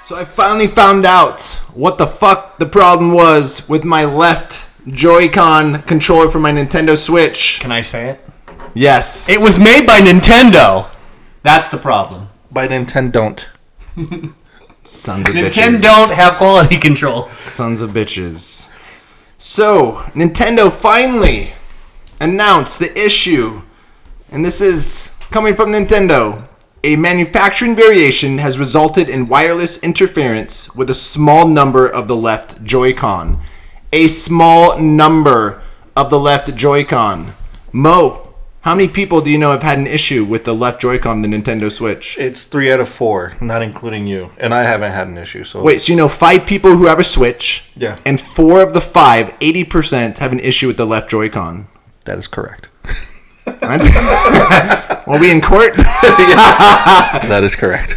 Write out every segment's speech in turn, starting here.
So I finally found out what the fuck the problem was with my left Joy-Con controller for my Nintendo Switch. Can I say it? Yes. It was made by Nintendo. That's the problem. By Nintendo don't. Sons of bitches. Nintendo don't have quality control. Sons of bitches. So, Nintendo finally announced the issue. And this is coming from Nintendo. A manufacturing variation has resulted in wireless interference with a small number of the left Joy-Con. A small number of the left Joy-Con. Mo, how many people do you know have had an issue with the left Joy-Con, the Nintendo Switch? It's 3 out of 4, not including you. And I haven't had an issue. So Wait, so you know 5 people who have a Switch? Yeah. And 4 of the 5, 80%, have an issue with the left Joy-Con. That is correct. Are we in court? That is correct.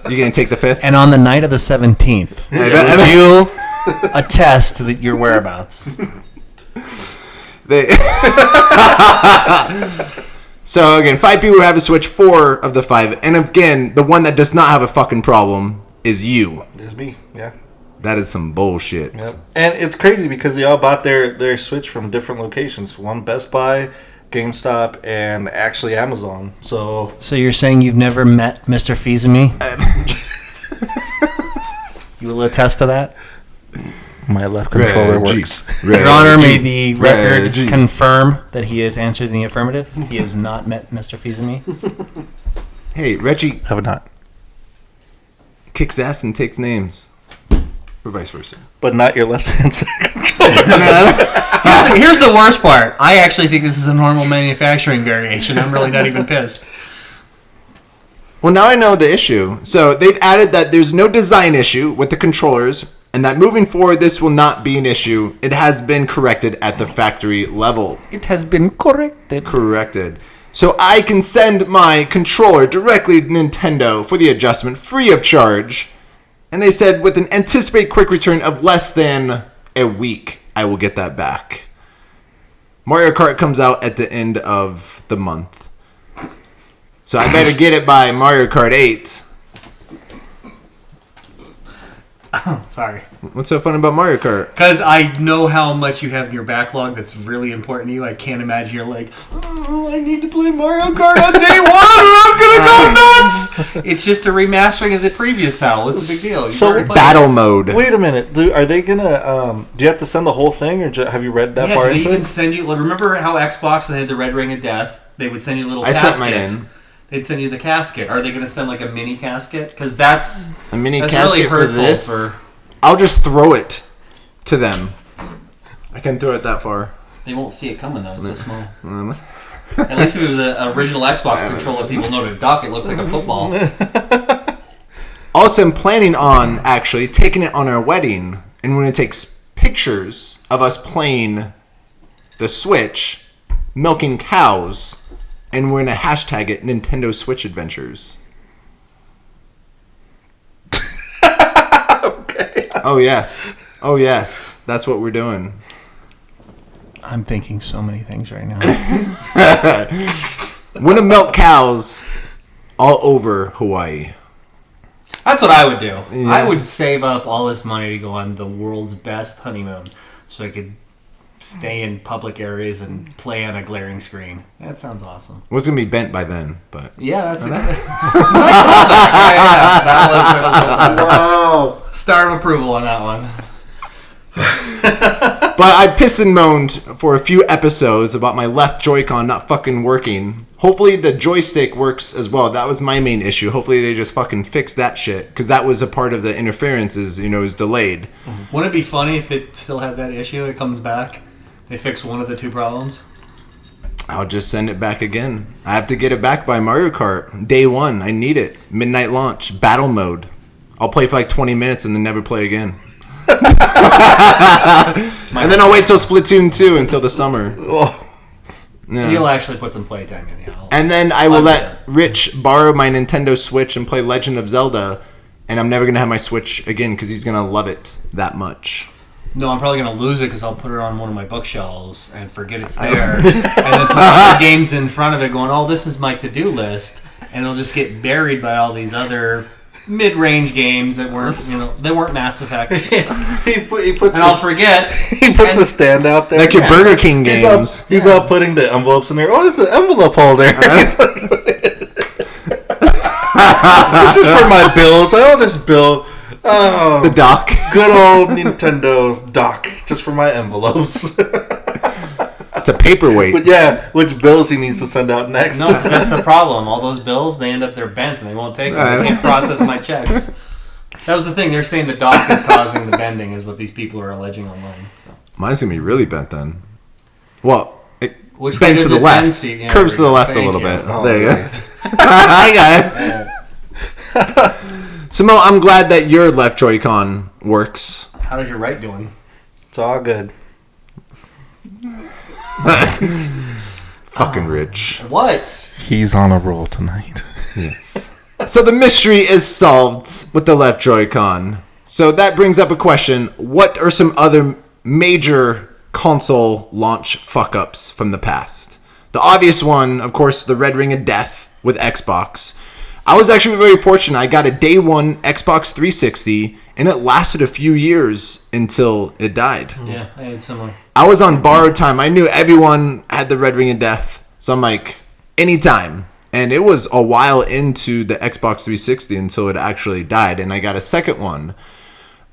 You gonna take the 5th? And on the night of the 17th, would you attest to your whereabouts? So again, 5 people who have a Switch, 4 of the 5, and again, the one that does not have a fucking problem is you. It's me, yeah. That is some bullshit. Yep. And it's crazy because they all bought their Switch from different locations. One Best Buy, GameStop, and actually Amazon. So you're saying you've never met Mr. Fizumi? You will attest to that? my left controller works. Your Honor, may the record confirm that he has answered in the affirmative. He has not met Mr. Fizumi. Hey, Reggie Have not. kicks ass and takes names. Or vice versa. But not your left hand side controller. Here's the worst part. I actually think this is a normal manufacturing variation. I'm really not even pissed. Well, now I know the issue. So they've added that there's no design issue with the controllers, and that moving forward, this will not be an issue. It has been corrected at the factory level. It has been corrected. Corrected. So I can send my controller directly to Nintendo for the adjustment free of charge. And they said with an anticipated quick return of less than a week, I will get that back. Mario Kart comes out at the end of the month. So I better get it by Mario Kart 8. Sorry. What's so fun about Mario Kart? Because I know how much you have in your backlog that's really important to you. I can't imagine you're like, oh, I need to play Mario Kart on day one or I'm going to go nuts. It's just a remastering of the previous title. What's the big deal? You've So already played Battle it. mode. Wait a minute. Are they gonna? Do you have to send the whole thing, or have you read that Yeah, far do they into even it? send you... Remember how Xbox, they had the Red Ring of Death? They would send you a little I casket. sent mine in. They'd send you the casket. Are they going to send like a mini casket? Because that's... A mini that's casket really for hurtful this? I'll just throw it to them. I can throw it that far. They won't see it coming, though. It's so small. At least if it was an original Xbox controller, people know to duck. It looks like a football. Also, I'm planning on actually taking it on our wedding, and we're going to take pictures of us playing the Switch, milking cows, and we're going to hashtag it Nintendo Switch Adventures. Okay. Oh, yes. Oh, yes. That's what we're doing. I'm thinking so many things right now. We're going to milk cows all over Hawaii. That's what I would do. Yeah. I would save up all this money to go on the world's best honeymoon so I could stay in public areas and play on a glaring screen. That sounds awesome. Well, it's going to be bent by then, but... Yeah, that's a good... Wow. Star of approval on that one. But I pissed and moaned for a few episodes about my left Joy-Con not fucking working. Hopefully the joystick works as well. That was my main issue. Hopefully they just fucking fix that shit. Because that was a part of the interferences, is delayed. Wouldn't it be funny if it still had that issue? It comes back. They fix one of the two problems. I'll just send it back again. I have to get it back by Mario Kart. Day 1. I need it. Midnight launch. Battle mode. I'll play for like 20 minutes and then never play again. And then I'll wait till Splatoon 2 until the summer. Yeah. You'll actually put some playtime in. Yeah. And then I will let Rich borrow my Nintendo Switch and play Legend of Zelda. And I'm never going to have my Switch again because he's going to love it that much. No, I'm probably going to lose it because I'll put it on one of my bookshelves and forget it's there. And then put other games in front of it going, oh, this is my to-do list. And it'll just get buried by all these other mid-range games that weren't, they weren't Mass Effect. he puts And I'll forget. he puts the stand out there. Like your Burger King games. He's all putting the envelopes in there. Oh, it's an envelope holder. This is for my bills. This bill. Oh, The dock. good old Nintendo's dock, just for my envelopes. It's a paperweight. But yeah, which bills he needs to send out next? No, that's the problem. All those bills, they're bent and they won't take them. They can't process my checks. That was the thing. They're saying the dock is causing the bending, is what these people are alleging online. So. Mine's going to be really bent then. Well, it Which way bent does to the it left. bend, Steve? Yeah, Curves to the left a thank little you. bit. Oh, there you right. go. I got it. So, Mo, I'm glad that your left Joy-Con works. How does your right doing? It's all good. Fucking rich. What? He's on a roll tonight. Yes. So the mystery is solved with the left Joy-Con. So that brings up a question. What are some other major console launch fuck-ups from the past? The obvious one, of course, the Red Ring of Death with Xbox. I was actually very fortunate. I got a day one Xbox 360, and it lasted a few years until it died. Yeah, I had similar. I was on borrowed time. I knew everyone had the Red Ring of Death. So I'm like, anytime. And it was a while into the Xbox 360 until it actually died. And I got a second one.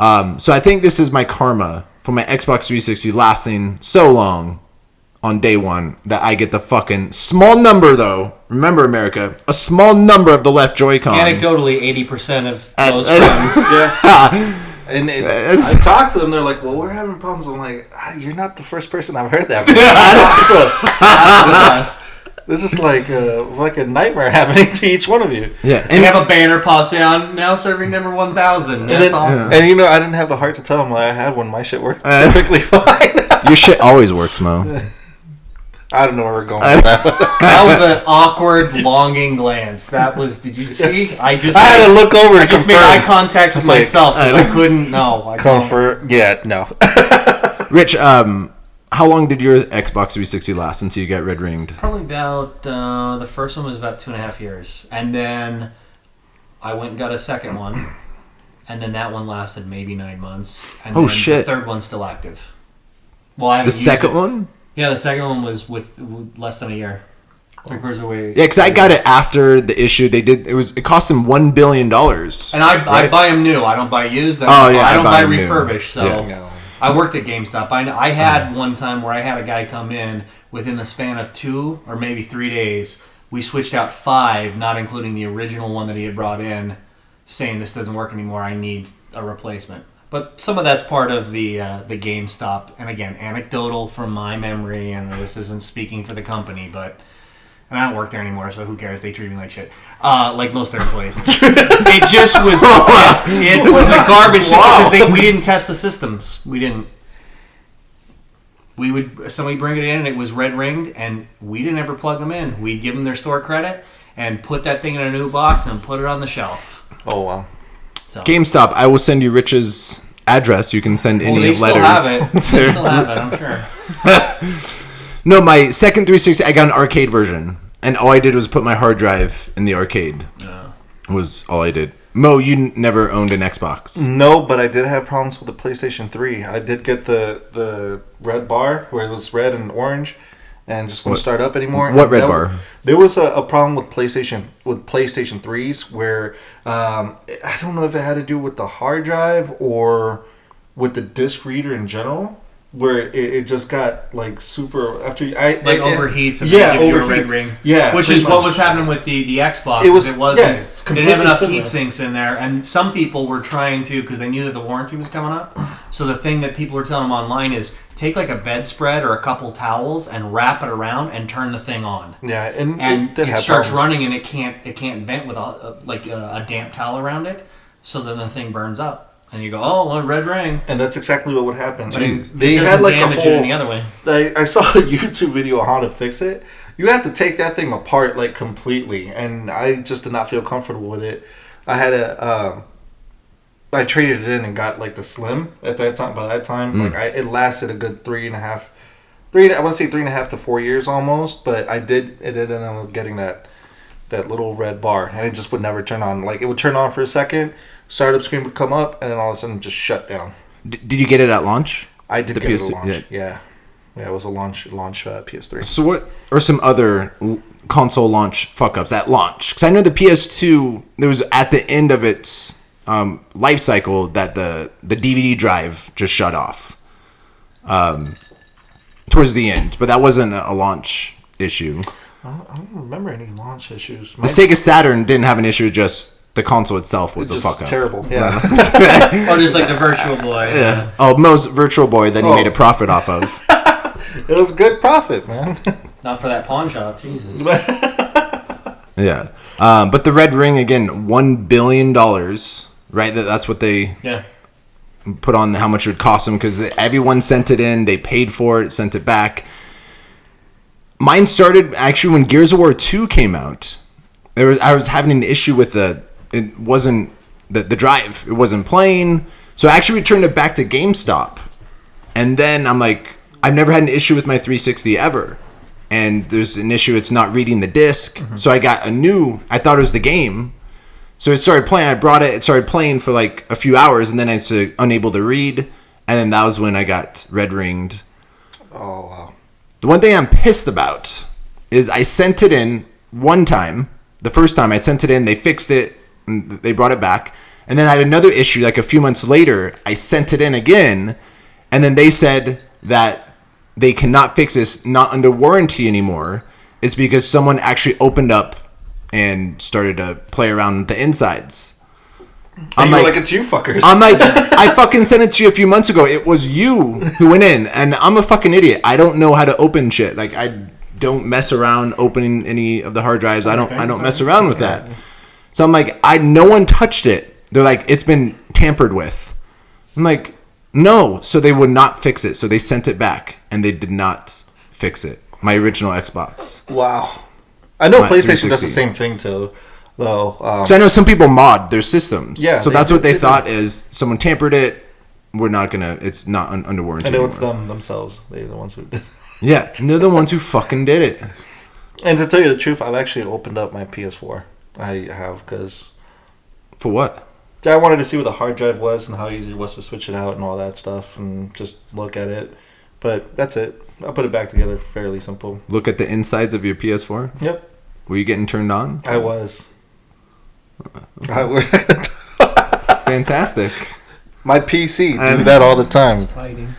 So I think this is my karma for my Xbox 360 lasting so long on day one that I get the fucking small number, though. Remember, America, a small number of the left Joy-Con. Anecdotally, 80% of those and- friends. Yeah. And I talked to them. They're like, "Well, we're having problems." I'm like, "You're not the first person I've heard that from." This is like a nightmare happening to each one of you. Yeah, They have a banner pops down, now serving number 1,000. That's And, awesome. and I didn't have the heart to tell them I have one. My shit works perfectly fine. your shit always works, Mo. I don't know where we're going with that. That was an awkward, longing glance. That was, did you see? Yes. I had to look over I to just made confirm. eye contact with It's like, myself. 'Cause I couldn't, no. I don't. Comfort. Yeah, no. Rich, how long did your Xbox 360 last until you got red ringed? Probably about, the first one was about 2.5 years. And then I went and got a second one. And then that one lasted maybe 9 months. And Oh, then shit. The third one's still active. Well, I haven't The used second it. one? Yeah, the second one was with less than a year. 3/4 away. Yeah, because I got it after the issue. It cost them $1 billion. And I buy them new. I don't buy used. Oh, yeah, I don't buy 'em new. refurbished. So Yeah. I worked at GameStop. I had one time where I had a guy come in within the span of 2 or maybe 3 days. We switched out 5, not including the original one that he had brought in, saying this doesn't work anymore. I need a replacement. But some of that's part of the GameStop. And again, anecdotal from my memory, and this isn't speaking for the company, but. And I don't work there anymore, so who cares? They treat me like shit. Like most of their employees. It just was... It was a garbage just because we didn't test the systems. We didn't. Somebody bring it in, and it was red-ringed, and we didn't ever plug them in. We'd give them their store credit and put that thing in a new box and put it on the shelf. Oh, wow. So. GameStop, I will send you Rich's address. You can send any they letters. still have it. They still have it, I'm sure. No, my second 360, I got an arcade version. And all I did was put my hard drive in the arcade. Was all I did. Mo, you never owned an Xbox. No, but I did have problems with the PlayStation 3. I did get the red bar where it was red and orange and just wouldn't start up anymore. What And red bar? There was a problem with PlayStation 3s where I don't know if it had to do with the hard drive or with the disc reader in general. Where it just got like super after Overheats and yeah, gives you a red overheats. ring. Yeah, which pretty is what much. was happening with the Xbox. It was- It wasn't. yeah, it's They didn't have enough completely heat similar. sinks in there, and some people were trying to because they knew that the warranty was coming up. So the thing that people were telling them online is take like a bedspread or a couple towels and wrap it around and turn the thing on. Yeah, and And did it have starts problems. running and it can't vent with a damp towel around it. So then the thing burns up. And you go, oh, well, red ring. And that's exactly what would happen. But And it they doesn't had like a damage it whole. any other way. I saw a YouTube video on how to fix it. You have to take that thing apart like completely, and I just did not feel comfortable with it. I had I traded it in and got like the Slim at that time. By that time, it lasted a good 3.5. I want to say 3.5 to 4 years almost, but it ended up getting that that little red bar, and it just would never turn on. Like, it would turn on for a second, startup screen would come up, and then all of a sudden just shut down. Did you get it at launch? I did The get it at PS2, launch. Yeah, it was a launch PS3. So what are some other console launch fuck ups at launch? Because I know the PS2, there was at the end of its life cycle that the DVD drive just shut off towards the end, but that wasn't a launch issue. I don't remember any launch issues. The Sega Saturn didn't have an issue, just the console itself was a just fuck up. terrible. Yeah. Or just like the Virtual Boy. Yeah. Oh, Mo's Virtual Boy that he made a profit off of. It was good profit, man. Not for that pawn shop, Jesus. Yeah. But the Red Ring, again, $1 billion, right? That's what they put on how much it would cost them, because everyone sent it in, they paid for it, sent it back. Mine started actually when Gears of War 2 came out. I was having an issue with it wasn't the drive. It wasn't playing. So I actually returned it back to GameStop. And then I'm like, I've never had an issue with my 360 ever. And there's an issue, it's not reading the disc. Mm-hmm. So I got I thought it was the game. So it started playing. I brought it started playing for like a few hours, and then I was unable to read. And then that was when I got red ringed. Oh, wow. The one thing I'm pissed about is I sent it in one time. The first time I sent it in, they fixed it, and they brought it back. And then I had another issue like a few months later. I sent it in again, and then they said that they cannot fix this, not under warranty anymore. It's because someone actually opened up and started to play around with the insides. I'm like, it's you fuckers. I'm like, I fucking sent it to you a few months ago. It was you who went in, and I'm a fucking idiot. I don't know how to open shit. Like, I don't mess around opening any of the hard drives. I don't mess around with that. So I'm like, no one touched it. They're like, it's been tampered with. I'm like, no. So they would not fix it. So they sent it back, and they did not fix it. My original Xbox. Wow. I know PlayStation 360. does the same thing too, though. So I know some people mod their systems. Yeah. So that's what they thought is someone tampered it. We're not gonna. It's not under warranty. I know anymore. it's them themselves. They're the ones who did. Yeah, they're the ones who fucking did it. And to tell you the truth, I've actually opened up my PS4. I have, because For what? I wanted to see what the hard drive was and how easy it was to switch it out and all that stuff, and just look at it. But that's it. I'll put it back together fairly simple. Look at the insides of your PS4. Yep. Were you getting turned on? I was. Fantastic. My PC do that all the time. Fighting.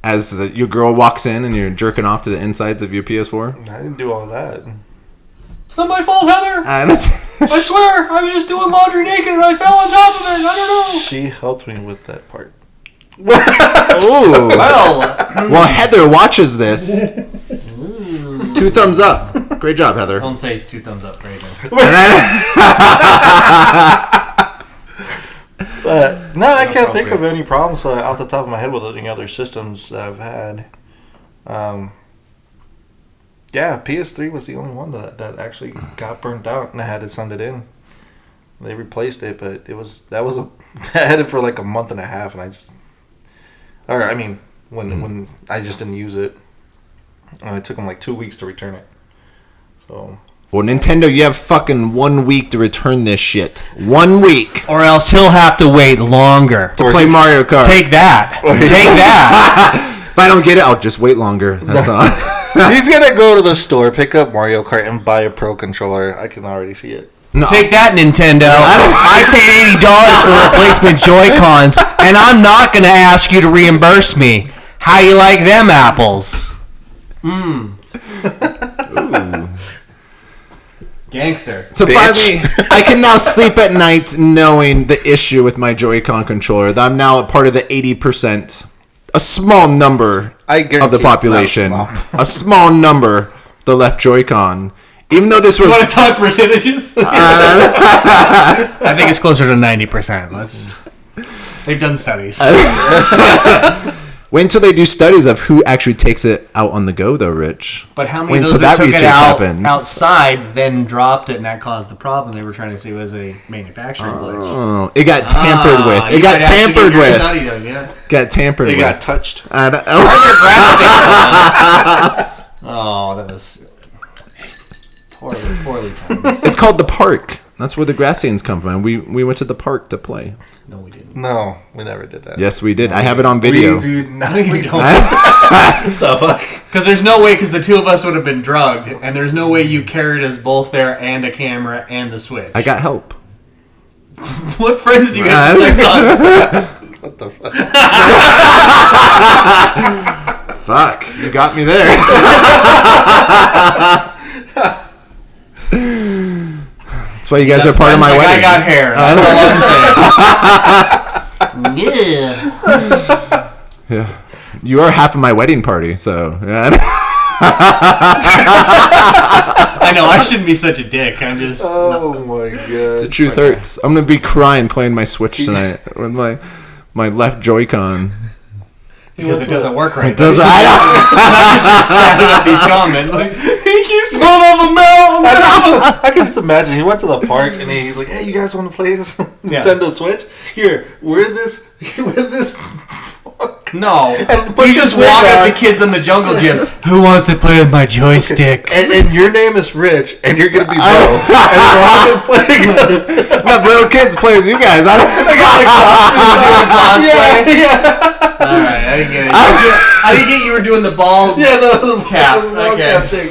As your girl walks in and you're jerking off to the insides of your PS4. I didn't do all that. It's not my fault, Heather. And I swear, I was just doing laundry naked and I fell on top of it. I don't know. She helped me with that part. Ooh. Well, Well, Heather watches this. 2 thumbs up. Great job, Heather. don't say 2 thumbs up for anything. No, I can't think of any problems off the top of my head with any other systems that I've had. Yeah, PS3 was the only one that actually got burnt out, and I had to send it in. They replaced it, but I had it for like a month and a half, and when I just didn't use it, and it took them like 2 weeks to return it. So. Well, Nintendo, you have fucking 1 week to return this shit. 1 week. Or else he'll have to wait longer. To play Mario Kart. Take that. Take that. If I don't get it, I'll just wait longer. That's all. He's gonna go to the store, pick up Mario Kart, and buy a Pro controller. I can already see it. No. Take that, Nintendo. I paid $80 for replacement Joy-Cons, and I'm not going to ask you to reimburse me. How you like them apples? Gangster. So finally, I can now sleep at night knowing the issue with my Joy-Con controller. That I'm now a part of the 80%, a small number I guarantee of the population, a small number, the left Joy-Con. Even though this was... You want to talk percentages? I think it's closer to 90%. They've done studies. Wait until they do studies of who actually takes it out on the go, though, Rich. But how many Wait of those until that that took it research out happens. outside then dropped it and that caused the problem they were trying to see was a manufacturing glitch? Oh, it got tampered with. It got tampered with. Study done, yeah. Got tampered They with. got touched. Oh, that was... Poorly timed. It's called the park. That's where the grass stains come from. We went to the park to play. No, we didn't. No, we never did that. Yes, we did. I have it on video. We do not. We We don't. the fuck? Because there's no way, because the two of us would have been drugged, and there's no way you carried us both there and a camera and the Switch. I got help. What friends do you have besides us? What the fuck? Fuck, you got me there. That's why you guys are part of my Friends like wedding. I got hair. That's all I'm saying. Yeah. Yeah. You are half of my wedding party, so yeah. I know, I shouldn't be such a dick. I'm just... Oh my god. The truth hurts. I'm gonna be crying playing my Switch tonight with my left Joy-Con. Because it doesn't work right. Does That's- I? I'm just excited about these comments. Like, he keeps pulling up a mountain. I can just imagine he went to the park and he's like, "Hey, you guys want to play this Nintendo Switch? Here, wear this." No. And put You your just Switch walk up on. to kids in the jungle gym. Who wants to play with my joystick? And your name is Rich, and you're gonna be Bo, and we're all gonna play together. Let little kids play as you guys. I don't. Cosplay? Yeah. Alright, I didn't get it. I didn't get you were doing the ball. Yeah, the Cap, the ball okay. cap thing.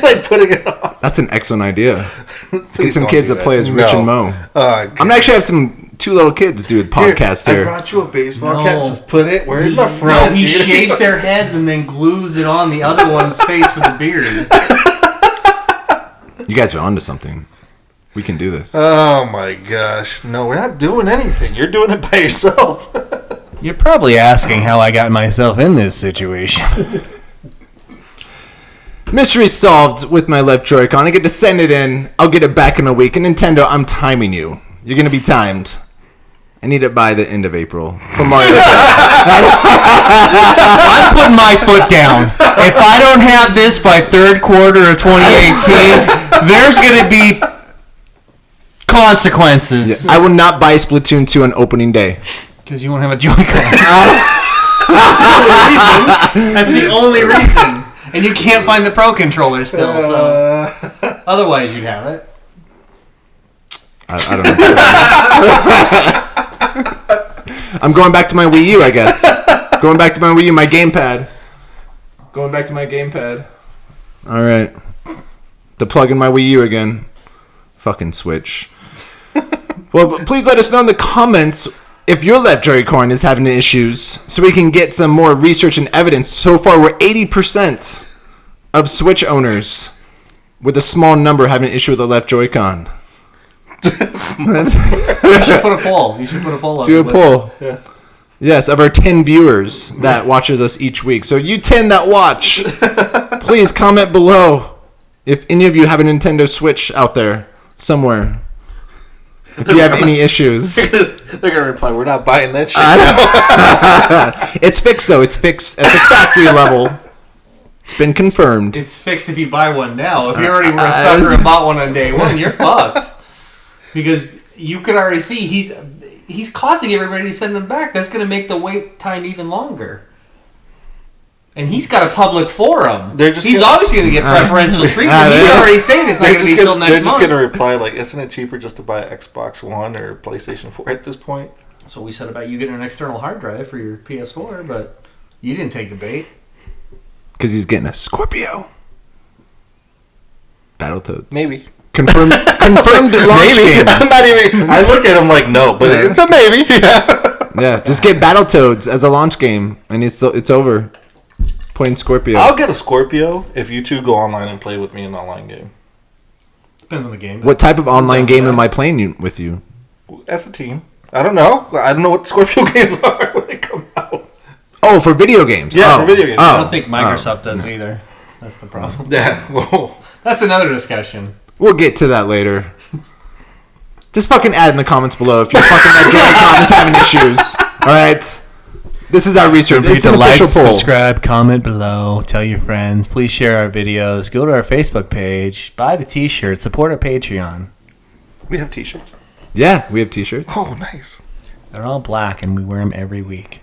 Like putting it on. That's an excellent idea. Get Please some don't kids do that play as Rich and Mo. I'm gonna actually have some 2 little kids do a podcast I here. brought you a baseball No. cap. Just put it where in the No, front. he shaves their heads and then glues it on the other one's face with a beard. You guys are onto something. We can do this. Oh my gosh! No, we're not doing anything. You're doing it by yourself. You're probably asking how I got myself in this situation. Mystery solved with my left Joy-Con. I get to send it in. I'll get it back in a week. And Nintendo, I'm timing you. You're gonna be timed. I need it by the end of April for Mario Kart. I'm putting my foot down. If I don't have this by third quarter of 2018, there's going to be consequences. I will not buy Splatoon 2 on opening day. Because you won't have a Joy-Con. That's the only reason. That's the only reason. And you can't find the Pro controller still, so otherwise you'd have it. I don't know. I'm going back to my Wii U, I guess. Going back to my Wii U, my gamepad. Going back to my gamepad. All right. To plug in my Wii U again. Fucking Switch. Well, but please let us know in the comments if your left Joy-Con is having issues so we can get some more research and evidence. So far, we're 80% of Switch owners with a small number having an issue with the left Joy-Con. You should put a poll. You should put a poll up. Do a Let's- poll. Yeah. Yes, of our 10 viewers that watches us each week. So you 10 that watch, please comment below if any of you have a Nintendo Switch out there somewhere. If you have any issues. They're gonna reply, "We're not buying that shit." It's fixed though. It's fixed at the factory level. It's been confirmed. It's fixed if you buy one now. If you already were a sucker and bought one on day one, you're fucked. Because you could already see he's causing everybody to send them back. That's going to make the wait time even longer. And he's got a public forum. He's obviously going to get preferential treatment. He's already saying it's not going to be until next month. They're just gonna reply like, "Isn't it cheaper just to buy Xbox One or PlayStation 4 at this point?" That's what we said about you getting an external hard drive for your PS4, but you didn't take the bait. Because he's getting a Scorpio. Battletoads. Maybe. Confirmed launch game. I'm not even. I look at him like no, but it's a maybe. Yeah. Yeah, just get Battletoads as a launch game, and it's over. Playing Scorpio. I'll get a Scorpio if you two go online and play with me in an online game. Depends on the game. What type of online game am I playing with you? As a team. I don't know. I don't know what Scorpio games are when they come out. Oh, for video games. Yeah, Oh. for video games. I Oh. don't think Microsoft does either. That's the problem. Yeah. Whoa. That's another discussion. We'll get to that later. Just fucking add in the comments below if your fucking Joy-Con is having issues. All right. This is our research. It's an official poll. subscribe, comment below, tell your friends. Please share our videos. Go to our Facebook page. Buy the T-shirt. Support our Patreon. We have t-shirts. Yeah, we have t-shirts. Oh, nice. They're all black, and we wear them every week.